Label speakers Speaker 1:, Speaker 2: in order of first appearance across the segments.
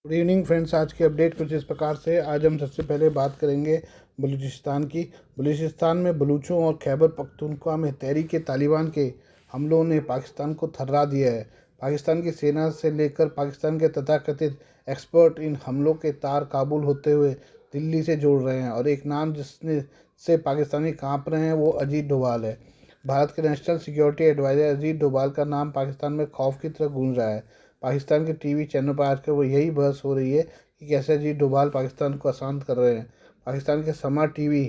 Speaker 1: Good evening friends. आज की update कुछ इस प्रकार से। आज हम सबसे पहले बात करेंगे बलूचिस्तान की। बलूचिस्तान में बलूचों और खैबर पख्तूनख्वा में तहरीक तालिबान के हमलों ने पाकिस्तान को थर्रा दिया है। पाकिस्तान की सेना से लेकर पाकिस्तान के तथाकथित एक्सपर्ट इन हमलों के तार काबुल होते हुए दिल्ली से जोड़ रहे हैं, और एक नाम जिसने से पाकिस्तानी कांप रहे हैं वो अजीत डोभाल है। भारत के national security adviser Ajit Doval का नाम पाकिस्तान में खौफ की तरह गूंज रहा है। पाकिस्तान के टीवी चैनल पर आजकल वो यही बहस हो रही है कि कैसे अजीत डोभाल पाकिस्तान को अशांत कर रहे हैं। पाकिस्तान के समा टीवी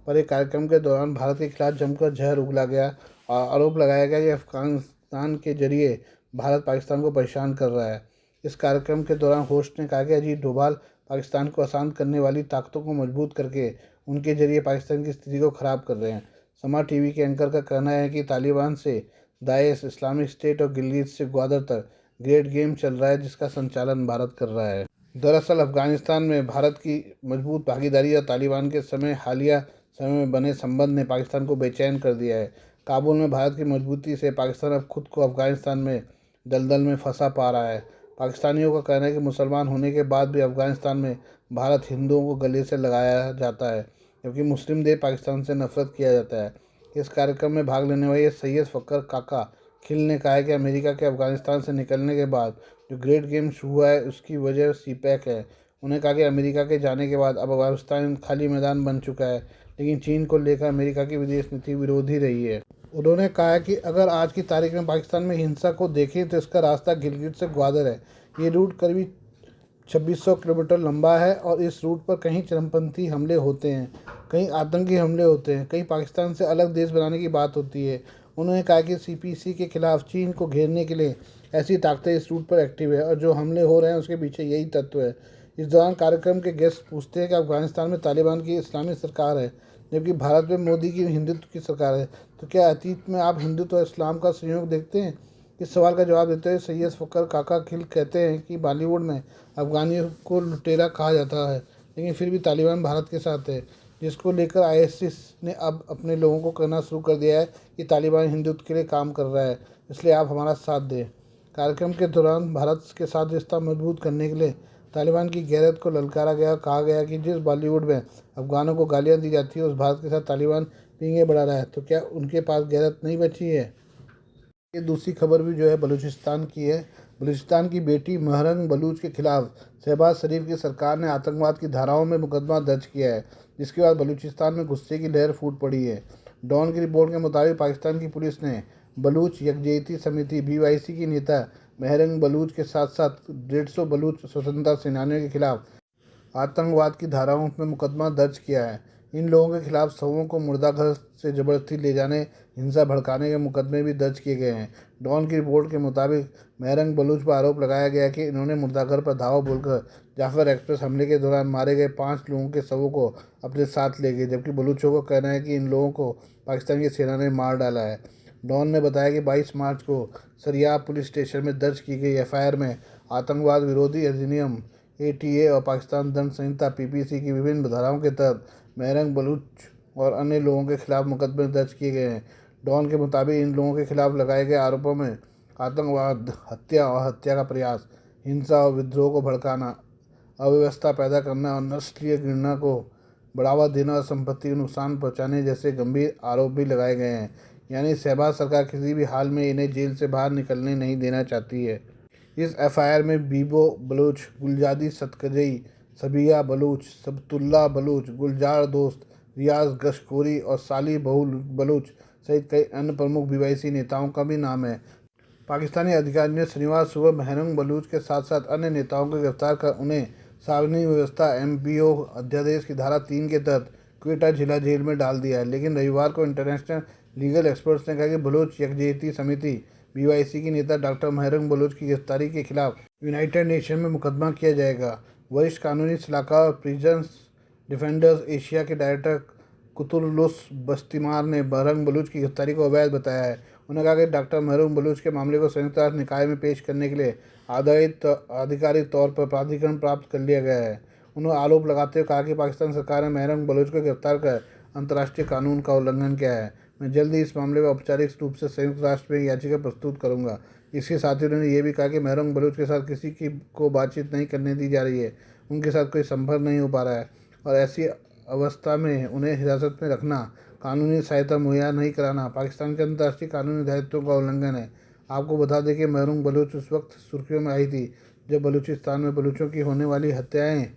Speaker 1: पर एक कार्यक्रम के दौरान भारत के खिलाफ जमकर जहर उगला गया और आरोप लगाया गया कि अफगानिस्तान के जरिए भारत पाकिस्तान को परेशान कर रहा है। इस कार्यक्रम के दौरान होस्ट ने कहा कि अजीत डोभाल पाकिस्तान को अशांत करने वाली ताकतों को मजबूत करके उनके जरिए पाकिस्तान की स्थिति को खराब कर रहे हैं। समा टीवी के एंकर का कहना है कि तालिबान से दाइश, इस्लामिक स्टेट और गिलगित से ग्वादर तक ग्रेट गेम चल रहा है, जिसका संचालन भारत कर रहा है। दरअसल अफगानिस्तान में भारत की मजबूत भागीदारी और तालिबान के हालिया समय में बने संबंध ने पाकिस्तान को बेचैन कर दिया है। काबुल में भारत की मजबूती से पाकिस्तान अब खुद को अफगानिस्तान में दलदल में फंसा पा रहा है। पाकिस्तानियों का कहना है कि मुसलमान होने के बाद भी अफगानिस्तान में भारत हिंदुओं को गले से लगाया जाता है, जबकि मुस्लिम देश पाकिस्तान से नफरत किया जाता है। इस कार्यक्रम में भाग लेने वाले सैयद फ़खर काका खिल ने कहा है कि अमेरिका के अफगानिस्तान से निकलने के बाद जो ग्रेट गेम शुरू हुआ है उसकी वजह सीपैक है। उन्होंने कहा कि अमेरिका के जाने के बाद अब अफगानिस्तान खाली मैदान बन चुका है, लेकिन चीन को लेकर अमेरिका की विदेश नीति विरोधी रही है। उन्होंने कहा कि अगर आज की तारीख में पाकिस्तान में हिंसा को देखें तो इसका रास्ता गिलगित से ग्वादर है। ये रूट करीब 2600 किलोमीटर लंबा है और इस रूट पर कहीं चरमपंथी हमले होते हैं, कहीं आतंकी हमले होते हैं, कहीं पाकिस्तान से अलग देश बनाने की बात होती है। उन्होंने कहा कि सीपीसी के खिलाफ चीन को घेरने के लिए ऐसी ताकतें इस रूट पर एक्टिव है और जो हमले हो रहे हैं उसके पीछे यही तत्व है। इस दौरान कार्यक्रम के गेस्ट पूछते हैं कि अफगानिस्तान में तालिबान की इस्लामी सरकार है, जबकि भारत में मोदी की हिंदुत्व की सरकार है, तो क्या अतीत में आप हिंदुत्व और इस्लाम का संयोग देखते हैं? इस सवाल का जवाब देते हुए सैयद फ़खर काका खिल कहते हैं कि बॉलीवुड में अफगानियों को लुटेरा कहा जाता है, लेकिन फिर भी तालिबान भारत के साथ है, जिसको लेकर आईएसआईएस ने अब अपने लोगों को कहना शुरू कर दिया है कि तालिबान हिंदुत्व के लिए काम कर रहा है, इसलिए आप हमारा साथ दें। कार्यक्रम के दौरान भारत के साथ रिश्ता मजबूत करने के लिए तालिबान की गैरत को ललकारा गया। कहा गया कि जिस बॉलीवुड में अफगानों को गालियाँ दी जाती है उस भारत के साथ तालिबान पींगे बढ़ा रहा है, तो क्या उनके पास गैरत नहीं बची है? ये दूसरी खबर भी जो है बलूचिस्तान की है। बलूचिस्तान की बेटी महरंग बलूच के खिलाफ शहबाज शरीफ की सरकार ने आतंकवाद की धाराओं में मुकदमा दर्ज किया है, जिसके बाद बलूचिस्तान में गुस्से की लहर फूट पड़ी है। डॉन की रिपोर्ट के मुताबिक पाकिस्तान की पुलिस ने बलूच यकजहती समिति BYC की नेता महरंग बलूच के साथ साथ 150 बलूच स्वतंत्रता सेनानियों के खिलाफ आतंकवाद की धाराओं में मुकदमा दर्ज किया है। इन लोगों के खिलाफ शवों को मुर्दाघर से जबरदस्ती ले जाने, हिंसा भड़काने के मुकदमे भी दर्ज किए गए हैं। डॉन की रिपोर्ट के मुताबिक महरंग बलूच पर आरोप लगाया गया कि इन्होंने मुर्दाघर पर धावा बोलकर जाफर एक्सप्रेस हमले के दौरान मारे गए 5 लोगों के शवों को अपने साथ ले गए, जबकि बलूचों का कहना है कि इन लोगों को पाकिस्तान की सेना ने मार डाला है। डॉन ने बताया कि 22 मार्च को सरियाब पुलिस स्टेशन में दर्ज की गई FIR में आतंकवाद विरोधी अधिनियम ATA और पाकिस्तान दंड संहिता PPC की विभिन्न धाराओं के तहत महरंग बलूच और अन्य लोगों के खिलाफ मुकदमे दर्ज किए गए हैं। डॉन के मुताबिक इन लोगों के खिलाफ लगाए गए आरोपों में आतंकवाद, हत्या और हत्या का प्रयास, हिंसा और विद्रोह को भड़काना, अव्यवस्था पैदा करना और नस्लीय घृणा को बढ़ावा देना और संपत्ति को नुकसान पहुंचाने जैसे गंभीर आरोप भी लगाए गए हैं। यानी शहबाज सरकार किसी भी हाल में इन्हें जेल से बाहर निकलने नहीं देना चाहती है। इस FIR में बीबो बलूच, गुलजादी सतकजई, सबिया बलूच, सबतुल्ला बलूच, गुलजार दोस्त, रियाज गशकोरी और साली बहुल बलूच सहित कई अन्य प्रमुख BYC नेताओं का भी नाम है। पाकिस्तानी अधिकारियों ने शनिवार सुबह महरंग बलूच के साथ साथ अन्य नेताओं को गिरफ्तार कर उन्हें सार्वजनिक व्यवस्था MBO अध्यादेश की धारा 3 के तहत क्वेटा जिला जेल में डाल दिया है। लेकिन रविवार को इंटरनेशनल लीगल एक्सपर्ट्स ने कहा कि बलूच यकजहती समिति BYC की नेता डॉक्टर महरंग बलूच की गिरफ्तारी के खिलाफ यूनाइटेड नेशन में मुकदमा किया जाएगा। वरिष्ठ कानूनी सलाहकार और प्रिजन्स डिफेंडर्स एशिया के डायरेक्टर कुतुलुस बस्तिमार ने महरंग बलूच की गिरफ्तारी को अवैध बताया है। उन्होंने कहा कि डॉक्टर महरंग बलूच के मामले को संयुक्त राष्ट्र निकाय में पेश करने के लिए आधिकारिक तौर पर प्राधिकरण प्राप्त कर लिया गया है। उन्होंने आरोप लगाते हुए कहा कि पाकिस्तान सरकार ने महरंग बलूच को गिरफ्तार कर अंतर्राष्ट्रीय कानून का उल्लंघन किया है। मैं जल्द ही इस मामले में औपचारिक रूप से संयुक्त राष्ट्र में याचिका प्रस्तुत करूंगा। इसके साथ ही उन्होंने ये भी कहा कि महरंग बलूच के साथ किसी की को बातचीत नहीं करने दी जा रही है, उनके साथ कोई संपर्क नहीं हो पा रहा है और ऐसी अवस्था में उन्हें हिरासत में रखना, कानूनी सहायता मुहैया नहीं कराना पाकिस्तान के अंतर्राष्ट्रीय कानूनी दायित्वों का उल्लंघन है। आपको बता दें कि महरंग बलूच उस वक्त सुर्खियों में आई थी जब बलूचिस्तान में बलूचों की होने वाली हत्याएं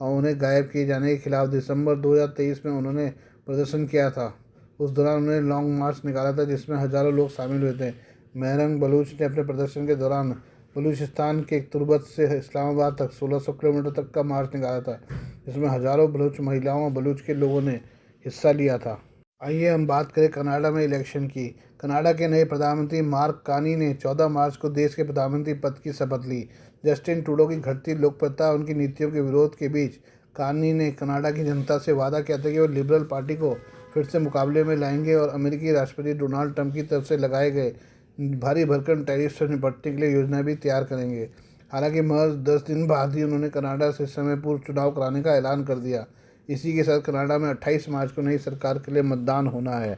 Speaker 1: और उन्हें गायब किए जाने के खिलाफ दिसंबर 2023 में उन्होंने प्रदर्शन किया था। उस दौरान उन्होंने लॉन्ग मार्च निकाला था जिसमें हजारों लोग शामिल हुए थे। महरंग बलूच ने अपने प्रदर्शन के दौरान बलूचिस्तान के तुर्बत से इस्लामाबाद तक 1600 किलोमीटर तक का मार्च निकाला था, जिसमें हजारों बलूच महिलाओं और बलूच के लोगों ने हिस्सा लिया था। आइए हम बात करें कनाडा में इलेक्शन की। कनाडा के नए प्रधानमंत्री मार्क कार्नी ने 14 मार्च को देश के प्रधानमंत्री पद की शपथ ली। जस्टिन ट्रूडो की घटती लोकप्रियता और उनकी नीतियों के विरोध के बीच कार्नी ने कनाडा की जनता से वादा किया था कि वो लिबरल पार्टी को फिर से मुकाबले में लाएंगे और अमेरिकी राष्ट्रपति डोनाल्ड ट्रंप की तरफ से लगाए गए भारी भरकम टैरिफ से निपटने के लिए योजना भी तैयार करेंगे। हालांकि महज 10 दिन बाद ही उन्होंने कनाडा से समय पूर्व चुनाव कराने का ऐलान कर दिया। इसी के साथ कनाडा में 28 मार्च को नई सरकार के लिए मतदान होना है।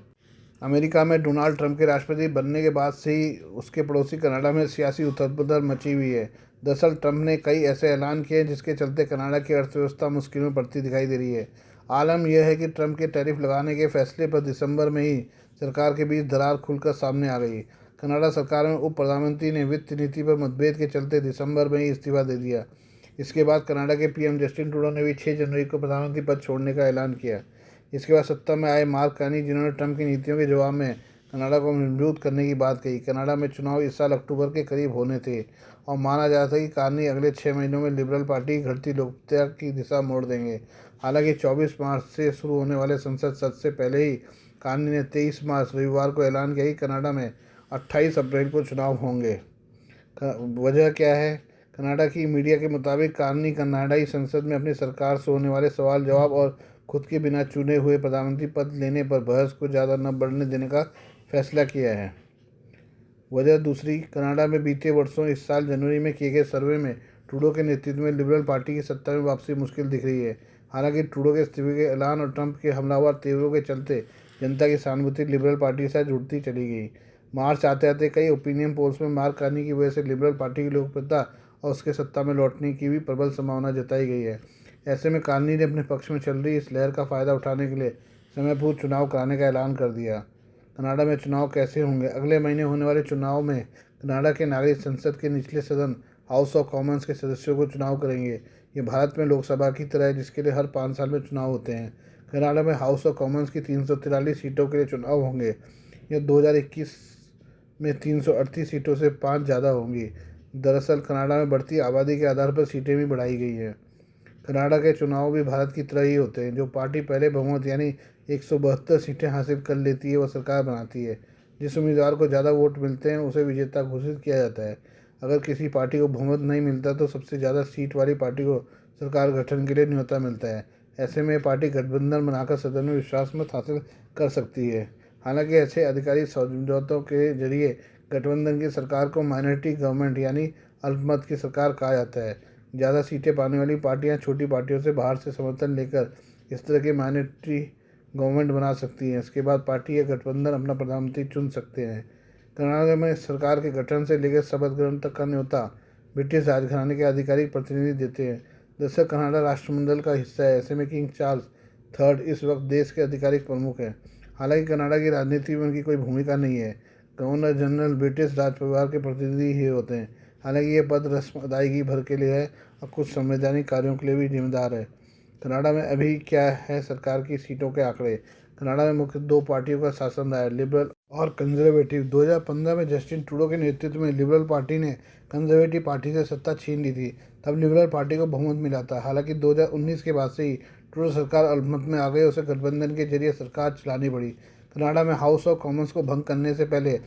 Speaker 1: अमेरिका में डोनाल्ड ट्रंप के राष्ट्रपति बनने के बाद से ही उसके पड़ोसी कनाडा में सियासी उथल-पुथल मची हुई है। दरअसल ट्रंप ने कई ऐसे ऐलान किए हैं जिसके चलते कनाडा की अर्थव्यवस्था मुश्किल में पड़ती दिखाई दे रही है। आलम यह है कि ट्रंप के टैरिफ लगाने के फैसले पर दिसंबर में ही सरकार के बीच दरार खुलकर सामने आ गई। कनाडा सरकार में उप प्रधानमंत्री ने वित्त नीति पर मतभेद के चलते दिसंबर में ही इस्तीफा दे दिया। इसके बाद कनाडा के पीएम जस्टिन ट्रूडो ने भी 6 जनवरी को प्रधानमंत्री पद छोड़ने का ऐलान किया। इसके बाद सत्ता में आए मार्क कार्नी, जिन्होंने ट्रंप की नीतियों के जवाब में कनाडा को मजबूत करने की बात कही। कनाडा में चुनाव इस साल अक्टूबर के करीब होने थे और माना जा रहा था कि कार्नी अगले 6 महीनों में लिबरल पार्टी की घटती लोकप्रियता की दिशा मोड़ देंगे। हालांकि 24 मार्च से शुरू होने वाले संसद सत्र से पहले ही कार्नी ने 23 मार्च रविवार को ऐलान किया कि कनाडा में 28 अप्रैल को चुनाव होंगे। वजह क्या है? कनाडा की मीडिया के मुताबिक कार्नी कनाडाई संसद में अपनी सरकार से होने वाले सवाल जवाब और खुद के बिना चुने हुए प्रधानमंत्री पद लेने पर बहस को ज़्यादा न बढ़ने देने का फैसला किया है। वजह दूसरी, कनाडा में बीते वर्षों इस साल जनवरी में किए गए सर्वे में ट्रूडो के नेतृत्व में लिबरल पार्टी की सत्ता में वापसी मुश्किल दिख रही है। हालांकि ट्रूडो के इस्तीफे के ऐलान और ट्रंप के हमलावर तेवरों के चलते जनता की सहानुभूति लिबरल पार्टी के साथ जुड़ती चली गई। मार्च आते आते कई ओपिनियन पोल्स में मार्क कार्नी की वजह से लिबरल पार्टी की लोकप्रियता और उसके सत्ता में लौटने की भी प्रबल संभावना जताई गई है। ऐसे में कार्नी ने अपने पक्ष में चल रही इस लहर का फायदा उठाने के लिए समय पूर्व चुनाव कराने का ऐलान कर दिया। कनाडा में चुनाव कैसे होंगे? अगले महीने होने वाले चुनाव में कनाडा के नागरिक संसद के निचले सदन हाउस ऑफ कॉमन्स के सदस्यों को चुनाव करेंगे। ये भारत में लोकसभा की तरह है जिसके लिए हर 5 साल में चुनाव होते हैं। कनाडा में हाउस ऑफ कॉमन्स की 343 सीटों के लिए चुनाव होंगे। यह 2021 में 338 सीटों से 5 ज़्यादा होंगी। दरअसल कनाडा में बढ़ती आबादी के आधार पर सीटें भी बढ़ाई गई हैं। कनाडा के चुनाव भी भारत की तरह ही होते हैं। जो पार्टी पहले बहुमत यानी 172 सीटें हासिल कर लेती है वह सरकार बनाती है। जिस उम्मीदवार को ज़्यादा वोट मिलते हैं उसे विजेता घोषित किया जाता है। अगर किसी पार्टी को बहुमत नहीं मिलता तो सबसे ज़्यादा सीट वाली पार्टी को सरकार गठन के लिए न्योता मिलता है। ऐसे में पार्टी गठबंधन बनाकर सदन में विश्वास मत हासिल कर सकती है। हालांकि ऐसे आधिकारिक समझौतों के जरिए गठबंधन की सरकार को माइनॉरिटी गवर्नमेंट यानी अल्पमत की सरकार कहा जाता है। ज़्यादा सीटें पाने वाली पार्टियां छोटी पार्टियों से बाहर से समर्थन लेकर इस तरह की माइनॉरिटी गवर्नमेंट बना सकती हैं। इसके बाद पार्टी या गठबंधन अपना प्रधानमंत्री चुन सकते हैं। कनाडा में सरकार के गठन से लेकर शपथ ग्रहण तक का न्योता ब्रिटिश राजघराने के आधिकारिक प्रतिनिधि देते हैं। दरअसल कनाडा राष्ट्रमंडल का हिस्सा है। ऐसे में किंग चार्ल्स थर्ड इस वक्त देश के आधिकारिक प्रमुख हैं। हालांकि कनाडा की राजनीति में उनकी कोई भूमिका नहीं है। गवर्नर जनरल ब्रिटिश राज परिवार के प्रतिनिधि ही होते हैं। हालांकि ये पद रस्म अदायगी भर के लिए है और कुछ संवैधानिक कार्यों के लिए भी जिम्मेदार है। कनाडा में अभी क्या है सरकार की सीटों के आंकड़े? कनाडा में मुख्य 2 पार्टियों का शासन रहा है, लिबरल और कंजर्वेटिव। 2015 में जस्टिन ट्रूडो के नेतृत्व में लिबरल पार्टी ने कंजर्वेटिव पार्टी से सत्ता छीन ली थी। तब लिबरल पार्टी को बहुमत मिला था। हालांकि 2019 के बाद से ही ट्रूडो सरकार अल्पमत में आ गई, उसे गठबंधन के जरिए सरकार चलानी पड़ी। कनाडा में हाउस ऑफ कॉमन्स को भंग करने से पहले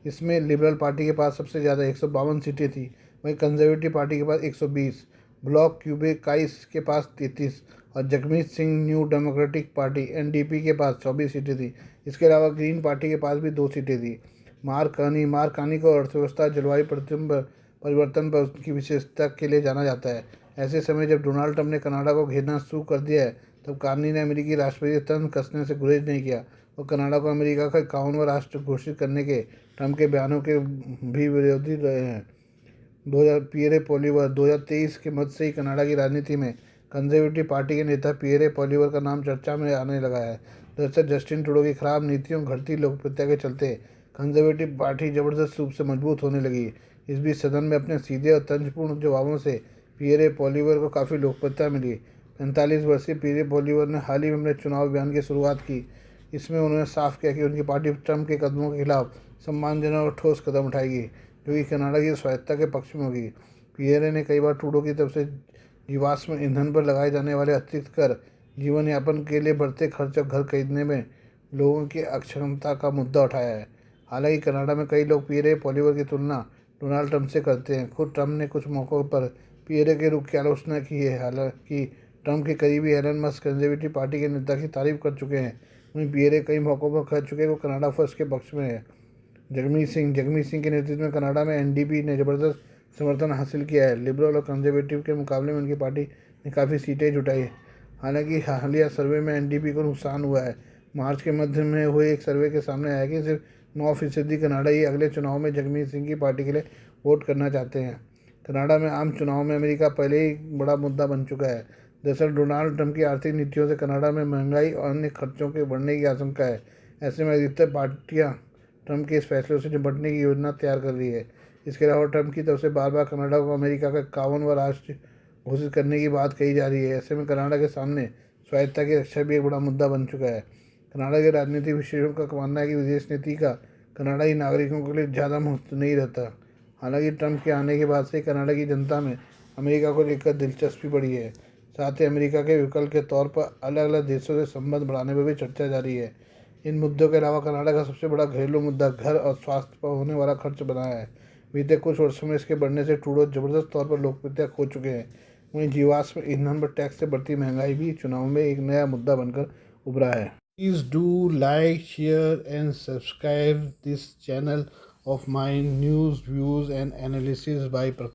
Speaker 1: इसमें लिबरल पार्टी के पास सबसे ज़्यादा 152 सीटें थी, वहीं कंजर्वेटिव पार्टी के पास 120, ब्लॉक क्यूबेकाइस के पास 33 और Jagmeet Singh new democratic party NDP के पास 24 सीटें थी। इसके अलावा ग्रीन पार्टी के पास भी 2 सीटें थी। मार्क कार्नी को अर्थव्यवस्था जलवायु परिवर्तन पर उसकी विशेषता के लिए जाना जाता है। ऐसे समय जब डोनाल्ड ट्रंप ने कनाडा को घेरना शुरू कर दिया है तब कार्नी ने अमेरिकी राष्ट्रपति तंत्र कसने से गुरेज नहीं किया और कनाडा को अमेरिका का 51वां राष्ट्र घोषित करने के ट्रंप के बयानों के भी विरोधी रहे हैं। 2000 पियरे पोलिवर 2023 के मध्य से ही कनाडा की राजनीति में कंजर्वेटिव पार्टी के नेता पियरे पोलिवर का नाम चर्चा में आने लगा है। दरअसल जस्टिन ट्रूडो की खराब नीतियों घटती लोकप्रियता के चलते कंजर्वेटिव पार्टी जबरदस्त रूप से मजबूत होने लगी। इस बीच सदन में अपने सीधे और तंजपूर्ण जवाबों से पियरे पोलिवर को काफ़ी लोकप्रियता मिली। 45 वर्षीय पियरे पोलिवर ने हाल ही में अपने चुनाव अभियान की शुरुआत की। इसमें उन्होंने साफ किया कि उनकी पार्टी ट्रंप के कदमों के खिलाफ सम्मानजनक और ठोस कदम उठाएगी, जो कि कनाडा की स्वायत्तता के पक्ष में होगी। पियरे ने कई बार ट्रूडो की तरफ से जीवाश्म ईंधन पर लगाए जाने वाले अतिरिक्त कर, जीवन यापन के लिए बढ़ते खर्च और घर खरीदने में लोगों की अक्षमता का मुद्दा उठाया है। हालांकि कनाडा में कई लोग पियरे पोलिवर की तुलना डोनाल्ड ट्रंप से करते हैं। खुद ट्रंप ने कुछ मौक़ों पर पियरे के रुख की आलोचना की है। हालांकि ट्रंप के करीबी एलन मस्क कंजर्वेटिव पार्टी के नेता की तारीफ कर चुके हैं, वहीं पियरे कई मौक़ों पर कह चुके हैं वो कनाडा फर्स्ट के पक्ष में है। जगमीत सिंह के नेतृत्व में कनाडा में एनडीपी ने जबरदस्त समर्थन हासिल किया है। लिबरल और कंजर्वेटिव के मुकाबले में उनकी पार्टी ने काफ़ी सीटें जुटाई है। हालांकि हालिया सर्वे में एनडीपी को नुकसान हुआ है। मार्च के मध्य में हुए एक सर्वे के सामने आया कि सिर्फ 9% कनाडाई अगले चुनाव में जगमीत सिंह की पार्टी के लिए वोट करना चाहते हैं। कनाडा में आम चुनाव में अमेरिका पहले ही बड़ा मुद्दा बन चुका है। दरअसल डोनाल्ड ट्रंप की आर्थिक नीतियों से कनाडा में महंगाई और अन्य खर्चों के बढ़ने की आशंका है। ऐसे में अधिकतर पार्टियां ट्रंप के इस फैसले से निपटने की योजना तैयार कर रही है। इसके अलावा ट्रंप की तरफ से बार बार कनाडा को अमेरिका का 51वां राष्ट्र घोषित करने की बात कही जा रही है। ऐसे में कनाडा के सामने स्वायत्तता की रक्षा भी एक बड़ा मुद्दा बन चुका है। कनाडा के राजनीतिक विशेषज्ञों का मानना है कि विदेश नीति का कनाडाई नागरिकों के लिए ज़्यादा महत्व नहीं रहता। हालांकि ट्रंप के आने के बाद से कनाडा की जनता में अमेरिका को लेकर दिलचस्पी बढ़ी है। साथ ही अमेरिका के विकल्प के तौर पर अलग अलग देशों से संबंध बढ़ाने पर भी चर्चा जारी है। इन मुद्दों के अलावा कनाडा का सबसे बड़ा घरेलू मुद्दा घर और स्वास्थ्य पर होने वाला खर्च बना है। बीते कुछ वर्षों में इसके बढ़ने से ट्रूडो जबरदस्त तौर पर लोकप्रियता खो चुके हैं। वहीं जीवाश्म ईंधन पर टैक्स से बढ़ती महंगाई भी चुनाव में एक नया मुद्दा बनकर उभरा है। Please do like, share and subscribe this channel of my news, views and analysis by